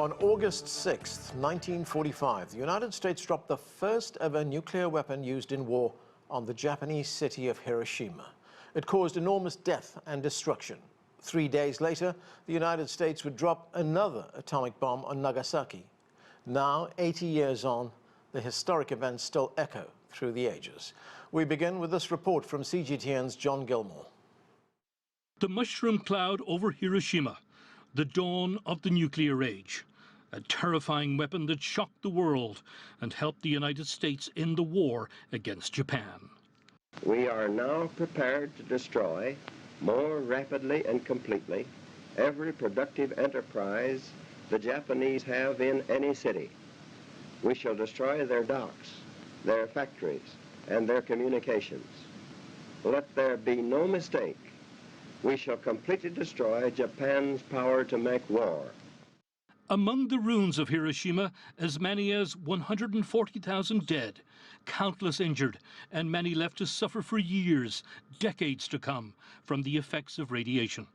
On August 6, 1945, the United States dropped the first ever nuclear weapon used in war on the Japanese city of Hiroshima. It caused enormous death and destruction. 3 days later, the United States would drop another atomic bomb on Nagasaki. Now, 80 years on, the historic events still echo through the ages. We begin with this report from CGTN's John Gilmore. The mushroom cloud over Hiroshima, the dawn of the nuclear age, a terrifying weapon that shocked the world and helped the United States in the war against Japan. We are now prepared to destroy more rapidly and completely every productive enterprise the Japanese have in any city. We shall destroy their docks, their factories, and their communications. Let there be no mistake. We shall completely destroy Japan's power to make war. Among the ruins of Hiroshima, as many as 140,000 dead, countless injured, and many left to suffer for years, decades to come, from the effects of radiation.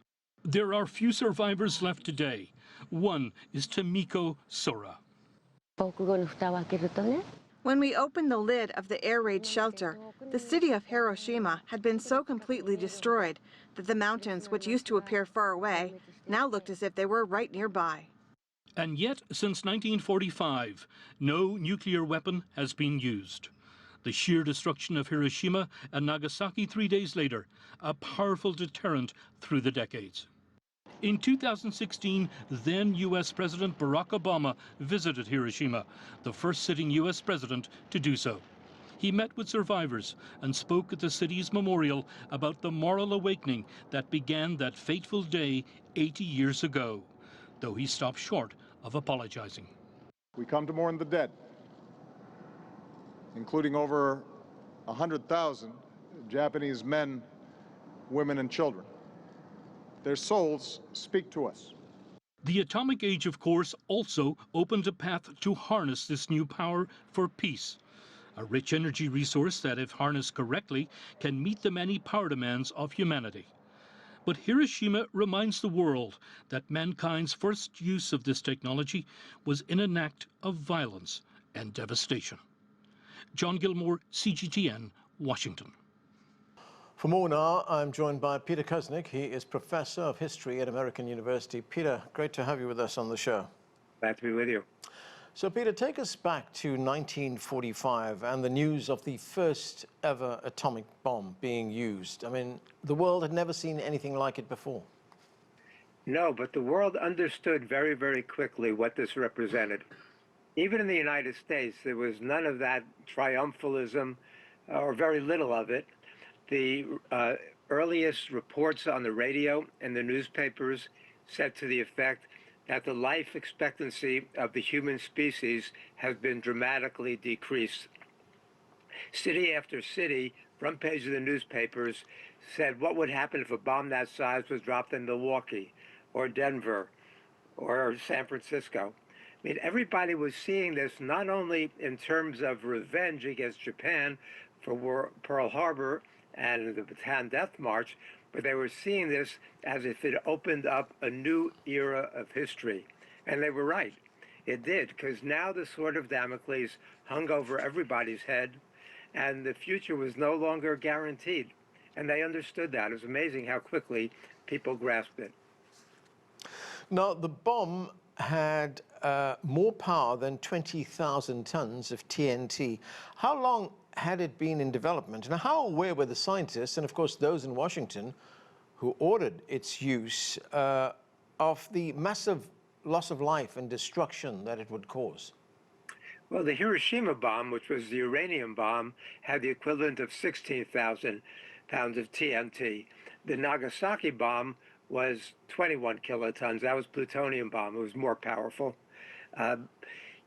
There are few survivors left today. One is Tomiko Sora. When we opened the lid of the air raid shelter, the city of Hiroshima had been so completely destroyed that the mountains, which used to appear far away, now looked as if they were right nearby. And yet, since 1945, no nuclear weapon has been used. The sheer destruction of Hiroshima and Nagasaki 3 days later, a powerful deterrent through the decades. In 2016, then U.S. President Barack Obama visited Hiroshima, the first sitting U.S. president to do so. He met with survivors and spoke at the city's memorial about the moral awakening that began that fateful day 80 years ago, though he stopped short of apologizing. We come to mourn the dead, including over 100,000 Japanese men, women, and children. Their souls speak to us. The atomic age, of course, also opened a path to harness this new power for peace. A rich energy resource that, if harnessed correctly, can meet the many power demands of humanity. But Hiroshima reminds the world that mankind's first use of this technology was in an act of violence and devastation. John Gilmore, CGTN, Washington. For more now, I'm joined by Peter Kuznick. He is Professor of History at American University. Peter, great to have you with us on the show. Glad to be with you. So, Peter, take us back to 1945 and the news of the first ever atomic bomb being used. I mean, the world had never seen anything like it before. No, but the world understood very, very quickly what this represented. Even in the United States, there was none of that triumphalism, or very little of it. The earliest reports on the radio and the newspapers said to the effect that the life expectancy of the human species has been dramatically decreased. City after city, front page of the newspapers, said what would happen if a bomb that size was dropped in Milwaukee or Denver or San Francisco. I mean, everybody was seeing this not only in terms of revenge against Japan for Pearl Harbor and the Bataan Death March, but they were seeing this as if it opened up a new era of history. And they were right. It did, because now the sword of Damocles hung over everybody's head, and the future was no longer guaranteed. And they understood that. It was amazing how quickly people grasped it. Now, the bomb had more power than 20,000 tons of TNT. How long had it been in development, and how aware were the scientists, and of course those in Washington who ordered its use, of the massive loss of life and destruction that it would cause? Well, the Hiroshima bomb, which was the uranium bomb, had the equivalent of 16,000 pounds of TNT. The Nagasaki bomb was 21 kilotons. That was plutonium bomb. It was more powerful.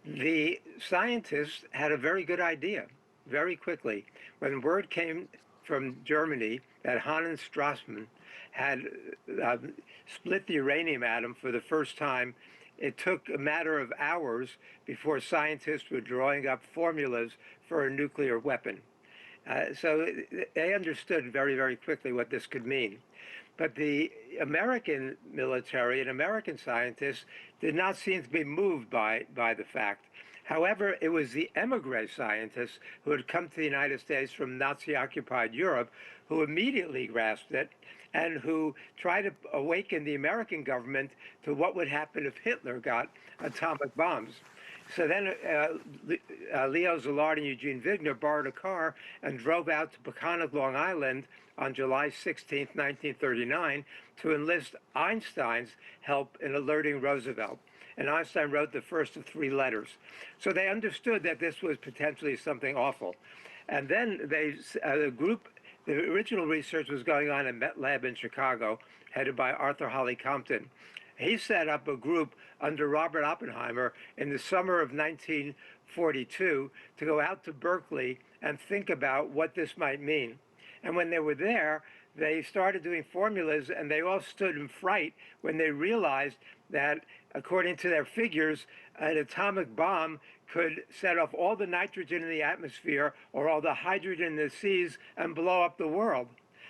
The scientists had a very good idea very quickly. When word came from Germany that Hahn and Strassmann had split the uranium atom for the first time, it took a matter of hours before scientists were drawing up formulas for a nuclear weapon. So they understood very, very quickly what this could mean. But the American military and American scientists did not seem to be moved by the fact. However, it was the emigre scientists who had come to the United States from Nazi-occupied Europe who immediately grasped it and who tried to awaken the American government to what would happen if Hitler got atomic bombs. So then Leo Szilard and Eugene Wigner borrowed a car and drove out to Peconic, Long Island on July 16, 1939, to enlist Einstein's help in alerting Roosevelt. And Einstein wrote the first of 3 letters. So they understood that this was potentially something awful. And then the original research was going on in Met Lab in Chicago, headed by Arthur Holly Compton. He set up a group under Robert Oppenheimer in the summer of 1942 to go out to Berkeley and think about what this might mean. And when they were there, they started doing formulas, and they all stood in fright when they realized that, according to their figures, an atomic bomb could set off all the nitrogen in the atmosphere or all the hydrogen in the seas and blow up the world.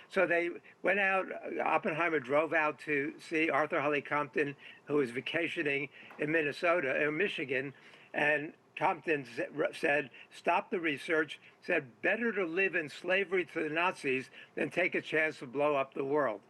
So they went out, Oppenheimer drove out to see Arthur Holly Compton, who was vacationing in Michigan, and Compton said, stop the research, said, better to live in slavery to the Nazis than take a chance to blow up the world.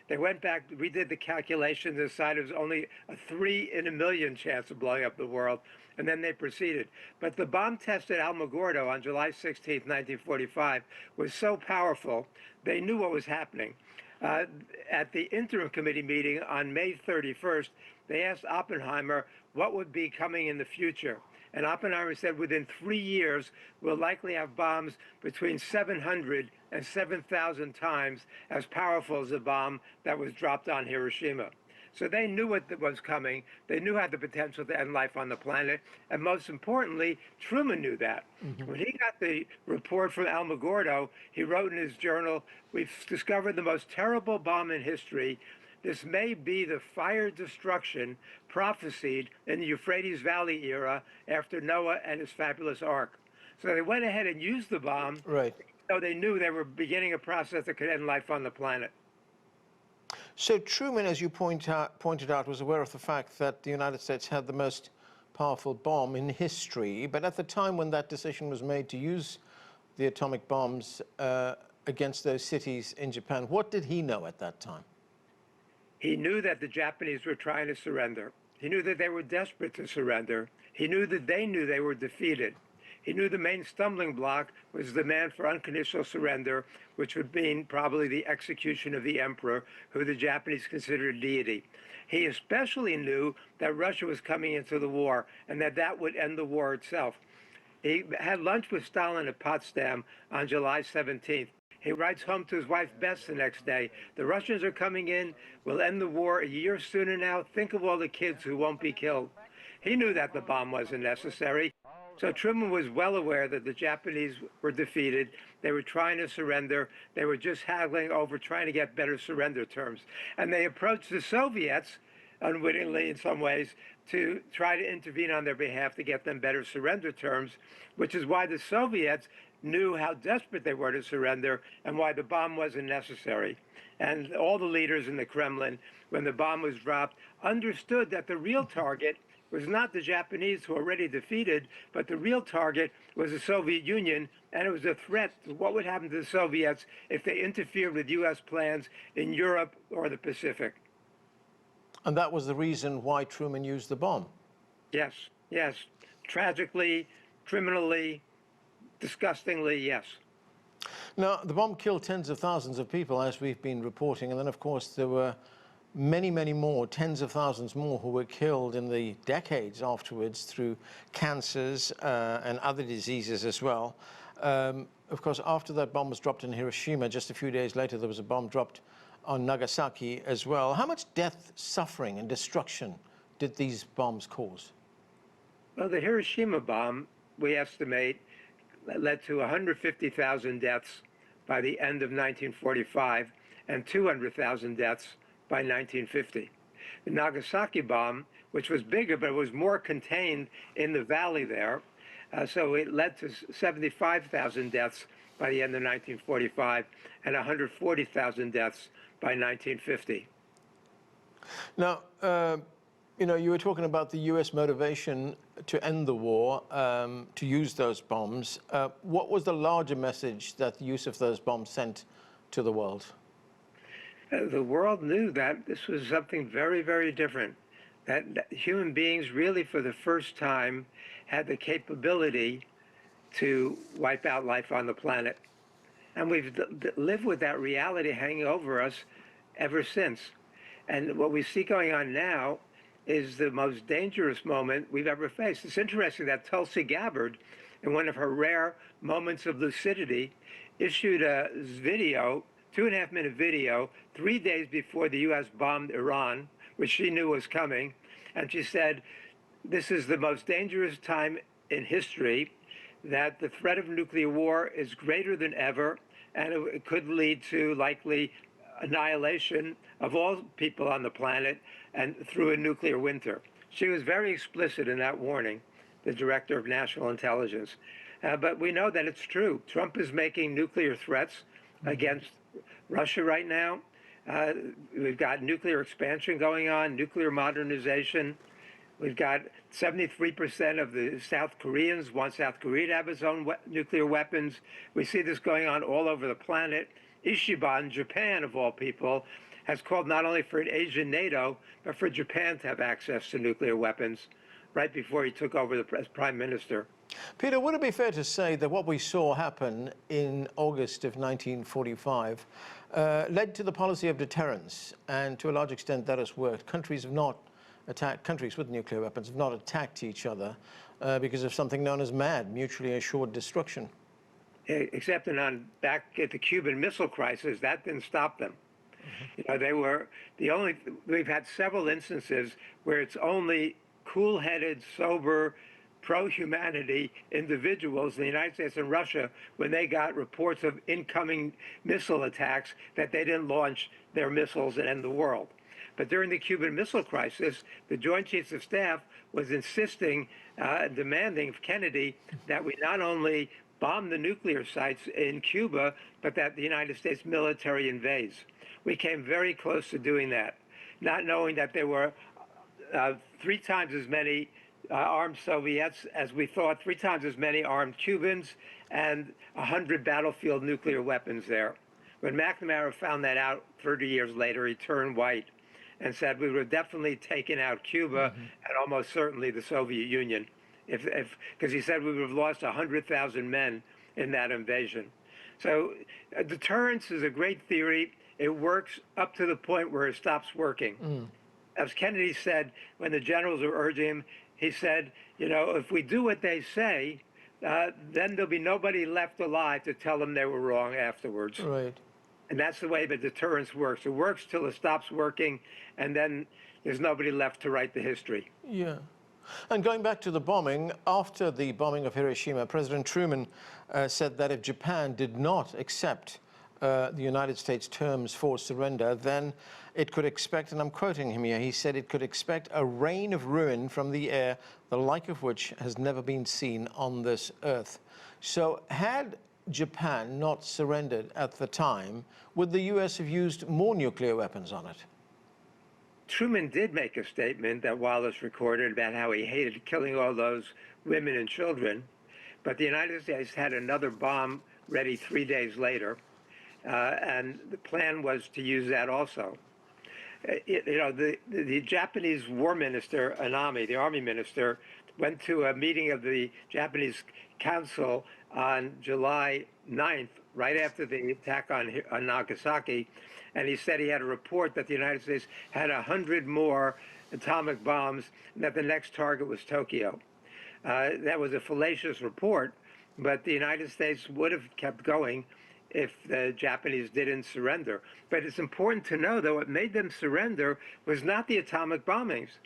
They went back, redid the calculations, decided it was only a 3 in a million chance of blowing up the world, and then they proceeded. But the bomb test at Alamogordo on July 16, 1945 was so powerful, they knew what was happening. At the interim committee meeting on May 31st, they asked Oppenheimer what would be coming in the future. And Oppenheimer said, within 3 years, we'll likely have bombs between 700 and 7,000 times as powerful as the bomb that was dropped on Hiroshima. So they knew what was coming. They knew had the potential to end life on the planet. And most importantly, Truman knew that. When he got the report from Alamogordo, he wrote in his journal, we've discovered the most terrible bomb in history. This may be the fire destruction prophesied in the Euphrates Valley era after Noah and his fabulous ark. So they went ahead and used the bomb, right, so they knew they were beginning a process that could end life on the planet. So Truman, as you pointed out, was aware of the fact that the United States had the most powerful bomb in history. But at the time when that decision was made to use the atomic bombs against those cities in Japan, what did he know at that time? He knew that the Japanese were trying to surrender. He knew that they were desperate to surrender. He knew that they knew they were defeated. He knew the main stumbling block was the demand for unconditional surrender, which would mean probably the execution of the emperor, who the Japanese considered a deity. He especially knew that Russia was coming into the war and that that would end the war itself. He had lunch with Stalin at Potsdam on July 17th. He writes home to his wife, Bess, the next day, the Russians are coming in. We'll end the war a year sooner now. Think of all the kids who won't be killed. He knew that the bomb wasn't necessary. So Truman was well aware that the Japanese were defeated. They were trying to surrender. They were just haggling over trying to get better surrender terms. And they approached the Soviets, unwittingly in some ways, to try to intervene on their behalf to get them better surrender terms, which is why the Soviets knew how desperate they were to surrender and why the bomb wasn't necessary. And all the leaders in the Kremlin, when the bomb was dropped, understood that the real target was not the Japanese, who were already defeated, but the real target was the Soviet Union, and it was a threat to what would happen to the Soviets if they interfered with U.S. plans in Europe or the Pacific. And that was the reason why Truman used the bomb? Yes, yes. Tragically, criminally, disgustingly, yes. Now, the bomb killed tens of thousands of people, as we've been reporting, and then, of course, there were many, many more, tens of thousands more, who were killed in the decades afterwards through cancers and other diseases as well. Of course, after that bomb was dropped in Hiroshima, just a few days later, there was a bomb dropped on Nagasaki as well. How much death, suffering, and destruction did these bombs cause? Well, the Hiroshima bomb, we estimate, led to 150,000 deaths by the end of 1945 and 200,000 deaths by 1950. The Nagasaki bomb, which was bigger, but it was more contained in the valley there, so it led to 75,000 deaths by the end of 1945 and 140,000 deaths by 1950. Now, you were talking about the U.S. motivation to end the war, to use those bombs. What was the larger message that the use of those bombs sent to the world? The world knew that this was something very, very different, that human beings really for the first time had the capability to wipe out life on the planet. And we've lived with that reality hanging over us ever since. And what we see going on now is the most dangerous moment we've ever faced. It's interesting that Tulsi Gabbard, in one of her rare moments of lucidity, issued a video, 2.5-minute video, 3 days before the U.S. bombed Iran, which she knew was coming. And she said, this is the most dangerous time in history, that the threat of nuclear war is greater than ever, and it could lead to likely annihilation of all people on the planet and through a nuclear winter. She was very explicit in that warning, the director of national intelligence. But we know that it's true. Trump is making nuclear threats against Russia right now. We've got nuclear expansion going on, nuclear modernization. We've got 73% of the South Koreans want South Korea to have its own nuclear weapons. We see this going on all over the planet. Ishiba in Japan, of all people, has called not only for an Asian NATO, but for Japan to have access to nuclear weapons right before he took over as prime minister. Peter, would it be fair to say that what we saw happen in August of 1945 led to the policy of deterrence, and to a large extent that has worked? Countries with nuclear weapons have not attacked each other because of something known as MAD, mutually assured destruction. Except back at the Cuban Missile Crisis, that didn't stop them. They were we've had several instances where it's only cool-headed, sober, pro-humanity individuals in the United States and Russia, when they got reports of incoming missile attacks, that they didn't launch their missiles and end the world. But during the Cuban Missile Crisis, the Joint Chiefs of Staff was insisting, demanding of Kennedy that we not only bomb the nuclear sites in Cuba, but that the United States military invades. We came very close to doing that, not knowing that there were 3 times as many armed Soviets as we thought, 3 times as many armed Cubans, and 100 battlefield nuclear weapons there. When McNamara found that out 30 years later, he turned white and said we would have definitely taken out Cuba and almost certainly the Soviet Union, because he said we would have lost 100,000 men in that invasion. So deterrence is a great theory. It works up to the point where it stops working. As Kennedy said when the generals were urging him, he said, if we do what they say, then there'll be nobody left alive to tell them they were wrong afterwards. Right. And that's the way the deterrence works. It works till it stops working, and then there's nobody left to write the history. Yeah. And going back to the bombing, after the bombing of Hiroshima, President Truman said that if Japan did not accept the United States terms for surrender, then it could expect, and I'm quoting him here, he said it could expect a rain of ruin from the air, the like of which has never been seen on this earth. So had Japan not surrendered at the time, would the U.S. have used more nuclear weapons on it? Truman did make a statement that Wallace recorded about how he hated killing all those women and children, but the United States had another bomb ready 3 days later, and the plan was to use that also. The Japanese war minister, Anami, the army minister, went to a meeting of the Japanese council on July 9th, right after the attack on Nagasaki, and he said he had a report that the United States had 100 more atomic bombs and that the next target was Tokyo. That was a fallacious report, but the United States would have kept going if the Japanese didn't surrender. But it's important to know that what made them surrender was not the atomic bombings.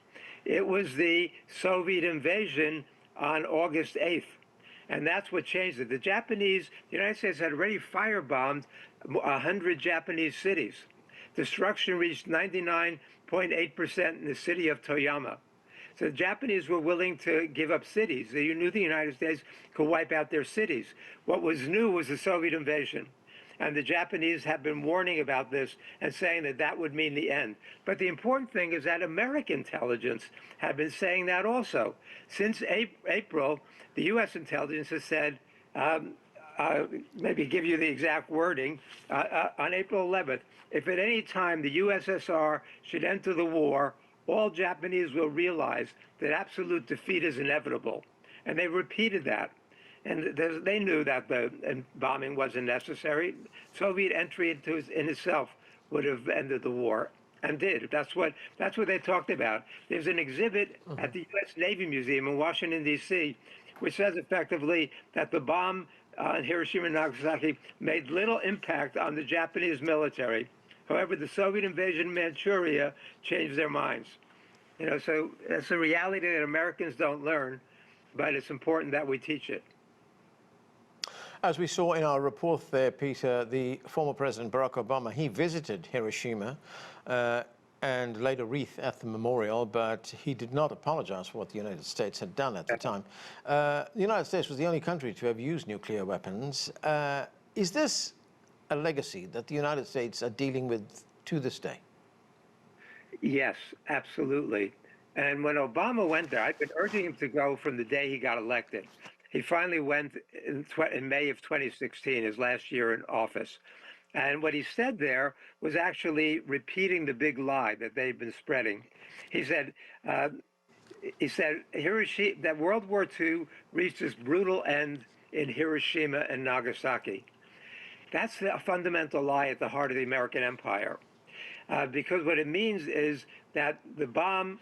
It was the Soviet invasion on August 8th. And that's what changed it. The United States had already firebombed 100 Japanese cities. Destruction reached 99.8% in the city of Toyama. So the Japanese were willing to give up cities. You knew the United States could wipe out their cities. What was new was the Soviet invasion. And the Japanese have been warning about this and saying that that would mean the end. But the important thing is that American intelligence have been saying that also. Since April, the U.S. intelligence has said, maybe give you the exact wording, on April 11th, if at any time the USSR should enter the war, all Japanese will realize that absolute defeat is inevitable. And they repeated that. And they knew that the bombing wasn't necessary. Soviet entry in itself would have ended the war, and did. That's what they talked about. There's an exhibit at the U.S. Navy Museum in Washington, D.C., which says effectively that the bomb on Hiroshima and Nagasaki made little impact on the Japanese military. However, the Soviet invasion of Manchuria changed their minds. You know, so that's a reality that Americans don't learn, but it's important that we teach it. As we saw in our report there, Peter, the former President Barack Obama, he visited Hiroshima and laid a wreath at the memorial, but he did not apologize for what the United States had done at the time. The United States was the only country to have used nuclear weapons. Is this a legacy that the United States are dealing with to this day? Yes, absolutely. And when Obama went there, I've been urging him to go from the day he got elected. He finally went in May of 2016, his last year in office. And what he said there was actually repeating the big lie that they've been spreading. He said Hiroshima, that World War II reached its brutal end in Hiroshima and Nagasaki. That's a fundamental lie at the heart of the American empire. Because what it means is that the bomb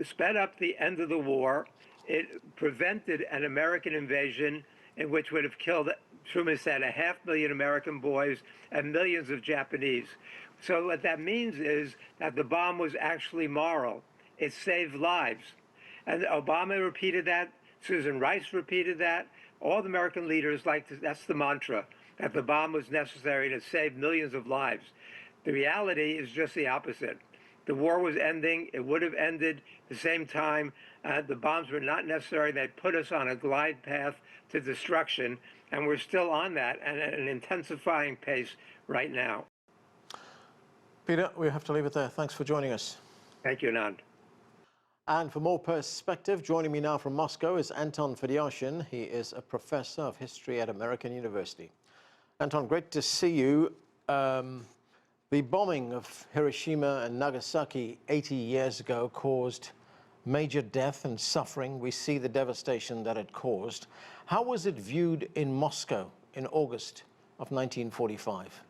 sped up the end of the war. It prevented an American invasion in which would have killed, Truman said, 500,000 American boys and millions of Japanese. So what that means is that the bomb was actually moral. It saved lives. And Obama repeated that. Susan Rice repeated that. All the American leaders that's the mantra, that the bomb was necessary to save millions of lives. The reality is just the opposite. The war was ending. It would have ended the same time. The bombs were not necessary. They put us on a glide path to destruction, and we're still on that and at an intensifying pace right now. Peter, we have to leave it there. Thanks for joining us. Thank you, Anand. And for more perspective, joining me now from Moscow is Anton Fedyashin. He is a professor of history at American University. Anton, great to see you. The bombing of Hiroshima and Nagasaki 80 years ago caused major death and suffering. We see the devastation that it caused. How was it viewed in Moscow in August of 1945?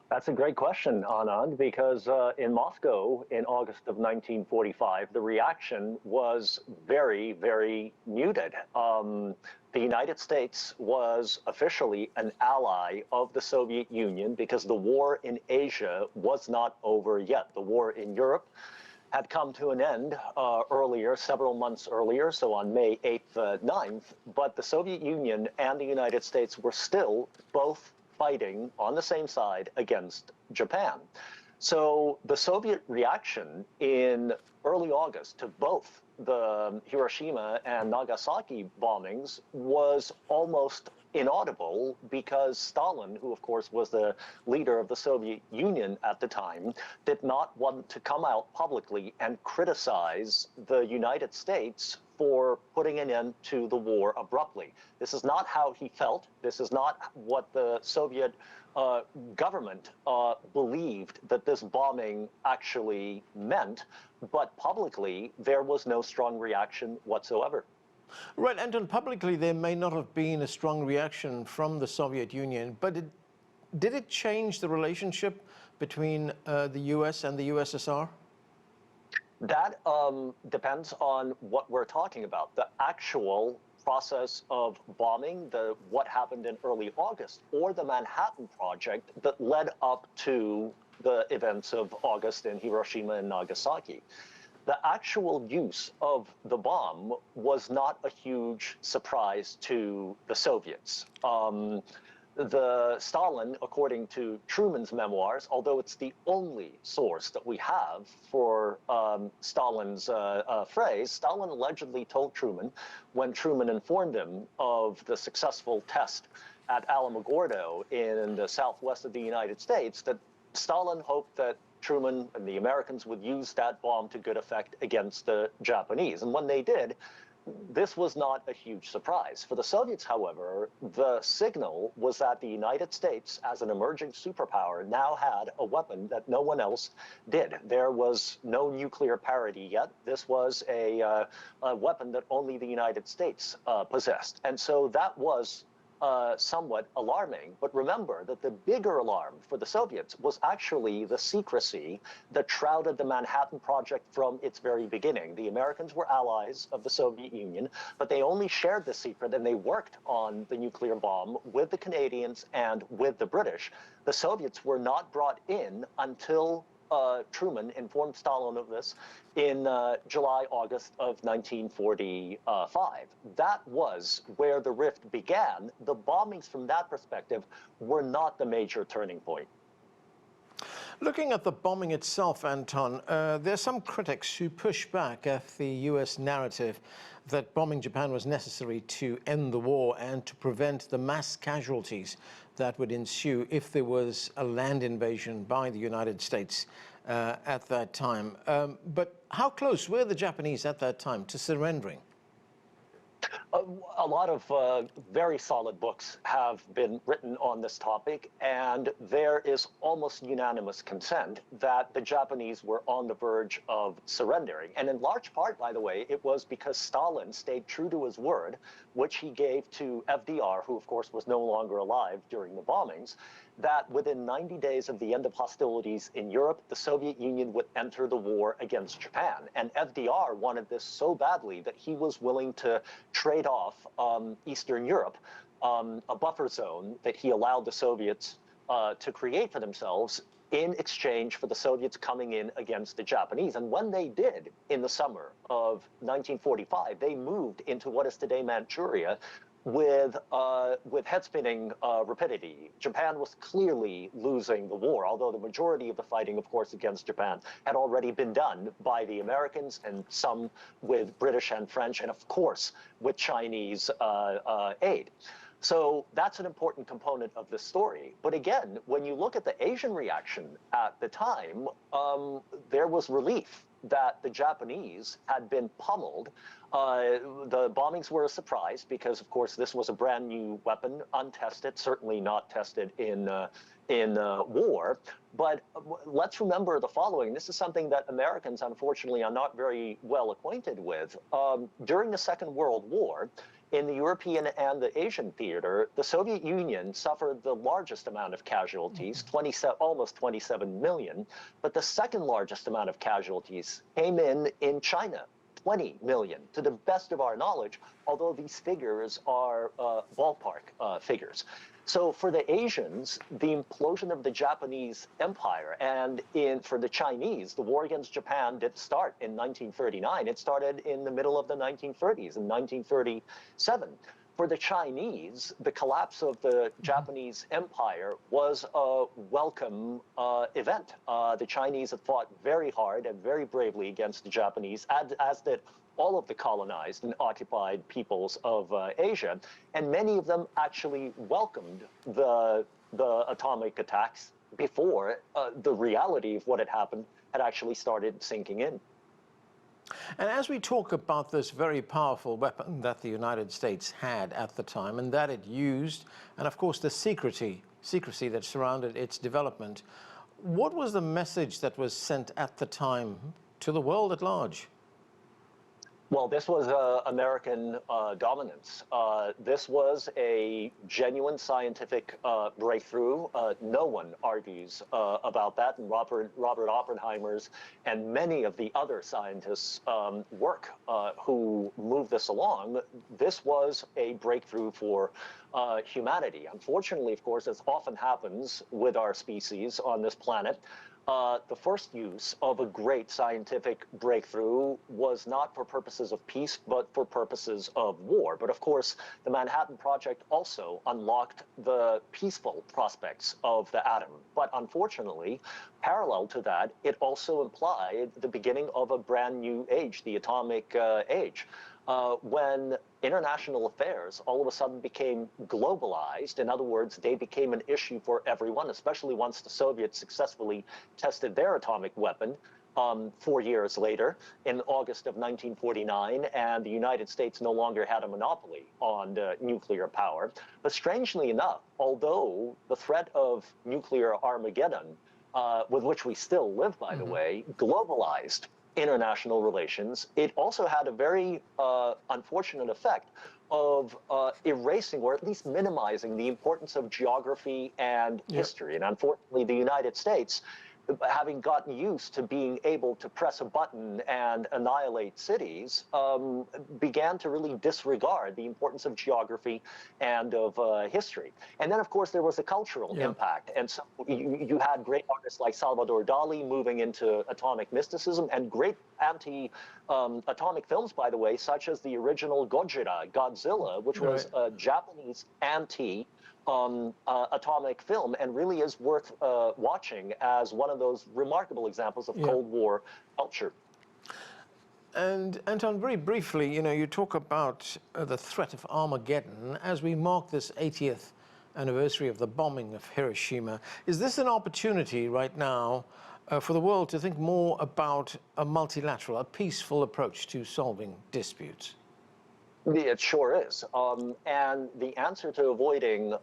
That's a great question, Anand, because in Moscow in August of 1945, the reaction was very, very muted. The United States was officially an ally of the Soviet Union because the war in Asia was not over yet. The war in Europe had come to an end earlier, several months earlier, so on May 8th, 9th, but the Soviet Union and the United States were still both fighting on the same side against Japan. So the Soviet reaction in early August to both the Hiroshima and Nagasaki bombings was almost inaudible because Stalin, who of course was the leader of the Soviet Union at the time, did not want to come out publicly and criticize the United States for putting an end to the war abruptly. This is not how he felt. This is not what the Soviet government believed that this bombing actually meant, but publicly there was no strong reaction whatsoever. Right, Anton, publicly there may not have been a strong reaction from the Soviet Union, but did it change the relationship between the US and the USSR? That depends on what we're talking about. The actual process of bombing, what happened in early August, or the Manhattan Project that led up to the events of August in Hiroshima and Nagasaki. The actual use of the bomb was not a huge surprise to the Soviets. Stalin, according to Truman's memoirs, although it's the only source that we have for Stalin's phrase, Stalin allegedly told Truman, when Truman informed him of the successful test at Alamogordo in the southwest of the United States, that Stalin hoped that Truman and the Americans would use that bomb to good effect against the Japanese. And when they did, this was not a huge surprise. For the Soviets, however, the signal was that the United States, as an emerging superpower, now had a weapon that no one else did. There was no nuclear parity yet. This was a weapon that only the United States possessed. And so that was somewhat alarming. But remember that the bigger alarm for the Soviets was actually the secrecy that shrouded the Manhattan Project from its very beginning. The Americans were allies of the Soviet Union, but they only shared the secret and they worked on the nuclear bomb with the Canadians and with the British. The Soviets were not brought in until Truman informed Stalin of this in July, August of 1945. That was where the rift began. The bombings from that perspective were not the major turning point. Looking at the bombing itself, Anton, there are some critics who push back at the U.S. narrative that bombing Japan was necessary to end the war and to prevent the mass casualties that would ensue if there was a land invasion by the United States at that time. But how close were the Japanese at that time to surrendering? A lot of very solid books have been written on this topic, and there is almost unanimous consent that the Japanese were on the verge of surrendering. And in large part, by the way, it was because Stalin stayed true to his word, which he gave to FDR, who of course was no longer alive during the bombings, that within 90 days of the end of hostilities in Europe, the Soviet Union would enter the war against Japan. And FDR wanted this so badly that he was willing to trade off Eastern Europe, a buffer zone that he allowed the Soviets to create for themselves in exchange for the Soviets coming in against the Japanese. And when they did, in the summer of 1945, they moved into what is today Manchuria, with head-spinning rapidity. Japan was clearly losing the war, although the majority of the fighting, of course, against Japan had already been done by the Americans, and some with British and French, and of course with Chinese aid. So that's an important component of the story. But again, when you look at the Asian reaction at the time, there was relief that the Japanese had been pummeled. The bombings were a surprise because, of course, this was a brand new weapon, untested, certainly not tested in war. But let's remember the following. This is something that Americans, unfortunately, are not very well acquainted with. During the Second World War, in the European and the Asian theater, the Soviet Union suffered the largest amount of casualties, almost 27 million. But the second largest amount of casualties came in China, 20 million, to the best of our knowledge, although these figures are ballpark figures. So for the Asians, the implosion of the Japanese empire, and for the Chinese, the war against Japan didn't start in 1939. It started in the middle of the 1930s, in 1937. For the Chinese, the collapse of the Japanese empire was a welcome event. The Chinese had fought very hard and very bravely against the Japanese, as did all of the colonized and occupied peoples of Asia, and many of them actually welcomed the atomic attacks before the reality of what had happened had actually started sinking in. And as we talk about this very powerful weapon that the United States had at the time and that it used, and of course the secrecy that surrounded its development, what was the message that was sent at the time to the world at large? Well, this was American dominance. This was a genuine scientific breakthrough. No one argues about that. And Robert Oppenheimer's and many of the other scientists' work who moved this along, this was a breakthrough for humanity. Unfortunately, of course, as often happens with our species on this planet, The first use of a great scientific breakthrough was not for purposes of peace, but for purposes of war. But of course, the Manhattan Project also unlocked the peaceful prospects of the atom. But unfortunately, parallel to that, it also implied the beginning of a brand new age, the atomic age. When international affairs all of a sudden became globalized, in other words, they became an issue for everyone, especially once the Soviets successfully tested their atomic weapon 4 years later in August of 1949, and the United States no longer had a monopoly on nuclear power. But strangely enough, although the threat of nuclear Armageddon, with which we still live, by the way, globalized international relations, it also had a very unfortunate effect of erasing or at least minimizing the importance of geography and history. And unfortunately, the United States, having gotten used to being able to press a button and annihilate cities, began to really disregard the importance of geography and of history. And then, of course, there was a cultural impact. And so you had great artists like Salvador Dali moving into atomic mysticism, and great anti-atomic films, by the way, such as the original Godzilla, which was a Japanese atomic film, and really is worth watching as one of those remarkable examples of Cold War culture. And Anton, very briefly, you talk about the threat of Armageddon as we mark this 80th anniversary of the bombing of Hiroshima. Is this an opportunity right now for the world to think more about a multilateral, a peaceful approach to solving disputes? It sure is. And the answer to avoiding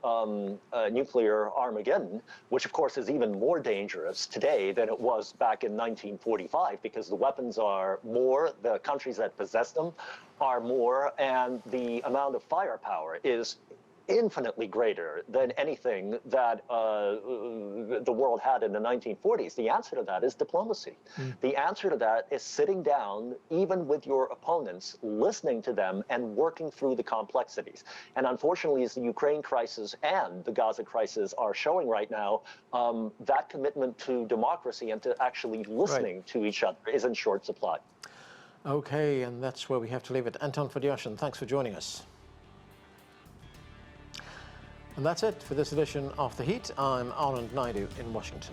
nuclear Armageddon, which of course is even more dangerous today than it was back in 1945, because the weapons are more, the countries that possess them are more, and the amount of firepower is infinitely greater than anything that the world had in the 1940s. The answer to that is diplomacy. The answer to that is sitting down, even with your opponents, listening to them and working through the complexities. And unfortunately, as the Ukraine crisis and the Gaza crisis are showing right now, that commitment to democracy and to actually listening to each other is in short supply. Okay, and that's where we have to leave it. Anton Fedyashin, thanks for joining us. And that's it for this edition of The Heat. I'm Anand Naidu in Washington.